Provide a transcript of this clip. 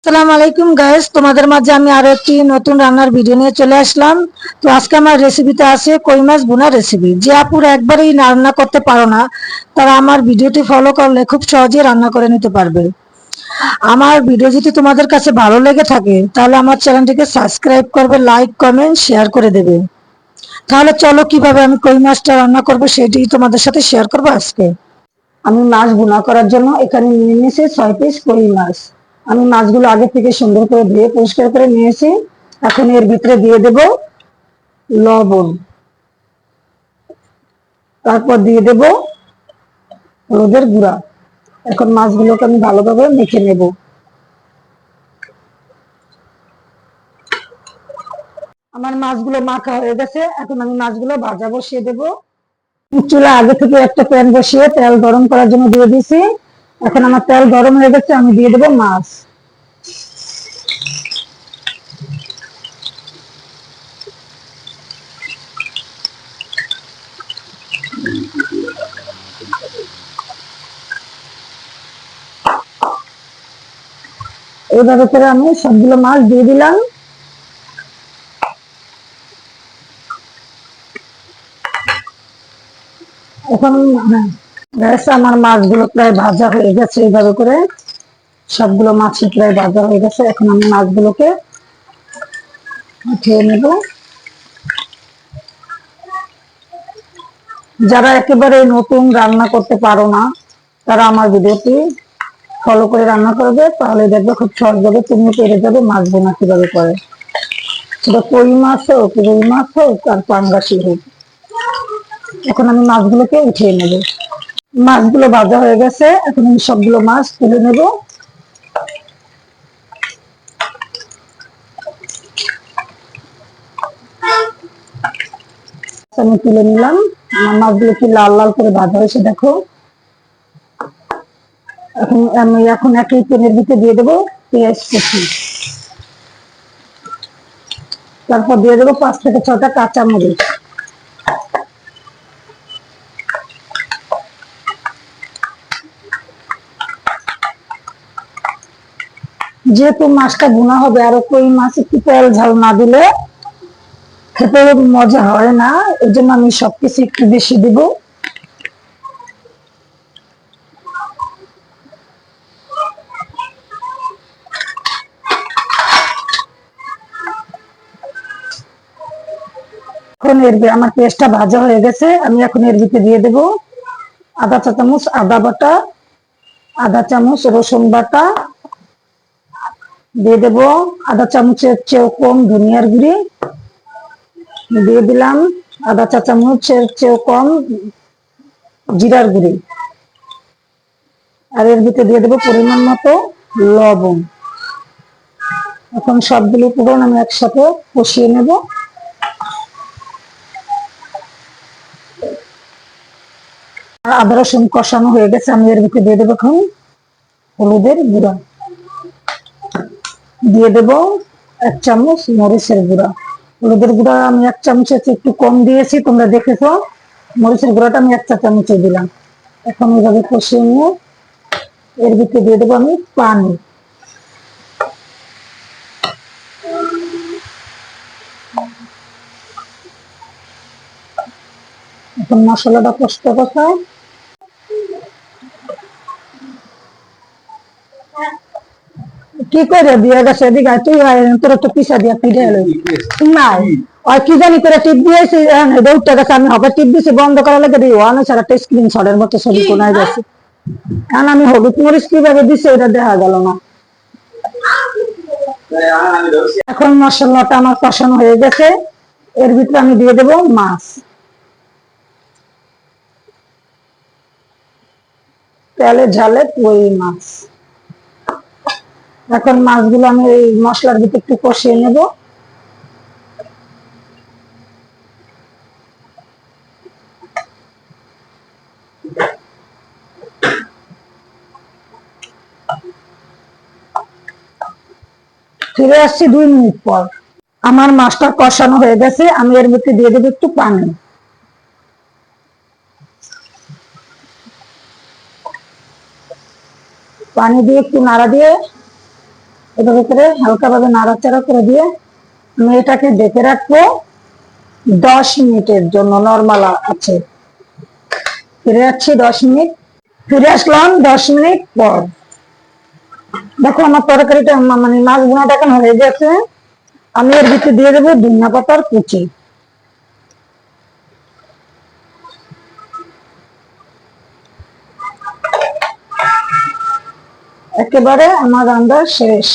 আসসালামু আলাইকুম গাইস, তোমাদের মাঝে আমি আরো একটি নতুন রান্নার ভিডিও নিয়ে চলে আসলাম। তো আজকে আমার রেসিপিতে আছে কই মাছ ভুনা রেসিপি। যে আপুরা একবারেই রান্না করতে পারো না, তারা আমার ভিডিওটি ফলো করলে খুব সহজেই রান্না করে নিতে পারবে। আমার ভিডিও যদি তোমাদের কাছে ভালো লেগে থাকে তাহলে আমার চ্যানেলটিকে সাবস্ক্রাইব করবে, লাইক কমেন্ট শেয়ার করে দেবে। তাহলে চলো কিভাবে আমি কই মাছটা রান্না করবো সেটি তোমাদের সাথে শেয়ার করবো আজকে। আমি মাছ ভুনা করার জন্য এখানে নিয়ে নিয়েছি 6 পিস কই মাছ। আমি মাছগুলো আগে থেকে সুন্দর করে ধুয়ে পরিষ্কার করে নিয়েছি। এখন এর ভিতরে দিয়ে দেব লবণ, তারপর দিয়ে দেব হলুদের গুঁড়া। এখন মাছগুলোকে আমি ভালোভাবে মেখে নেব। আমার মাছগুলো মাখা হয়ে গেছে, এখন আমি মাছগুলো ভাজা বসিয়ে দেব। চুলা আগে থেকে একটা প্যান বসিয়ে তেল গরম করার জন্য দিয়ে দিয়েছি। এখন আমার তেল গরম হয়ে গেছে, আমি দিয়ে দেব মাছ। এইভাবে করে আমি সবগুলো মাছ দিয়ে দিলাম। এখন গ্যাস আমার মাছগুলো প্রায় ভাজা হয়ে গেছে। এইভাবে করে সবগুলো মাছই প্রায় ভাজা হয়ে গেছে। এখন আমি মাছগুলোকে উঠিয়ে নেব। যারা একেবারে নতুন রান্না করতে পারো না, তারা আমার ভিডিওটি ফলো করে রান্না করবে, তাহলে দেখবে খুব সহজভাবে তুমি পেরে যাবে মাছ বোনা কিভাবে করে। সেটা কই মাছ হোক, রুই মাছ হোক আর পাঙ্গাসি হোক। এখন আমি মাছগুলোকে উঠিয়ে নেব। মাছগুলো ভাজা হয়ে গেছে, এখন আমি সবগুলো মাছ তুলে নেব। আমি তুলে নিলাম। আমার মাছগুলো কি লাল লাল করে ভাজা হয়েছে দেখো। এখন একই তেলের ভিতরে দিয়ে দেবো পেঁয়াজ কুচি, তারপর দিয়ে দেবো 5 থেকে 6টা কাঁচামরিচ। যেহেতু মাছটা ভুনা হবে, আর কই মাছ একটু তেল ঝাল না দিলে খেতে মজা হয় না, এই জন্য আমি সবকিছু একটু বেশি দিব। এখন আমার পেঁয়াজটা ভাজা হয়ে গেছে, আমি এখন এর ভিতরে দিয়ে দেবো আধা চা চামচ আদা বাটা, আধা চামচ রসুন বাটা, দিয়ে দেবো আধা চামচের চেয়েও কম ধনিয়ার গুঁড়ি, দিয়ে দিলাম আধা চা চামচের চেয়েও কম জিরার গুঁড়ি, আর এর ভিতরে দিয়ে দেবো পরিমাণ মতো লবণ। এখন সবগুলো উপকরণ আমি একসাথে কষিয়ে নেব। আদা রসুন কষানো হয়ে গেছে, আমি এর ভিতরে দিয়ে দেবো এখন হলুদের গুঁড়া, দিয়ে দেবো 1 চামচ মরিচের গুঁড়া। হলুদের গুঁড়া আমি 1 চামচের চেয়ে একটু কম দিয়েছি, তোমরা দেখেছো। মরিচের গুঁড়াটা আমি 1 চা চামচে দিলাম। এখন এইভাবে কষিয়ে নিয়ে এর ভিতরে দিয়ে দেবো আমি পানি। এখন মশলাটা কষতে কষায় কি করে দিয়ে গেছে এদিকে তুই তোর একটু পিসা দিয়া পিঠে এলো নাই। আর কি জানি করে টিপ দিয়েছি, উঠতে গেছে, আমি হবে টিপ দিয়েছি বন্ধ করা লাগে দিই ওয়ান ছাড়া একটা স্ক্রিনশটের মতো ছবি কোনায় গেছে। কারণ আমি হলুদ মরিচ কিভাবে দিচ্ছি এটা দেখা গেল না। এখন মশলাটা আমার কষানো হয়ে গেছে, এর ভিতরে আমি দিয়ে দেবো মাছ। তেলে ঝালে কই মাছ। এখন মাছগুলো আমি এই মশলার ভিতরে একটু কষিয়ে নেব। ফিরে আসছি 2 মিনিট পর। আমার মাছটা কষানো হয়ে গেছে, আমি এর ভিতরে দিয়ে দেবো একটু পানি। পানি দিয়ে একটু নাড়া দিয়ে এভাবে করে হালকাভাবে নাড়াচাড়া করে দিয়ে আমি এটাকে ঢেকে রাখবো 10 মিনিটের জন্য। নরমাল আছে। ফিরে যাচ্ছি 10 মিনিট। ফিরে আসলাম 10 মিনিট পর। দেখো আমার তরকারিটা মানে মাছ বোনাটা এখন হয়ে গেছে। আমি এর ভিতরে দিয়ে দেবো ধনিয়া পাতার কুচি। একেবারে আমার রান্না শেষ।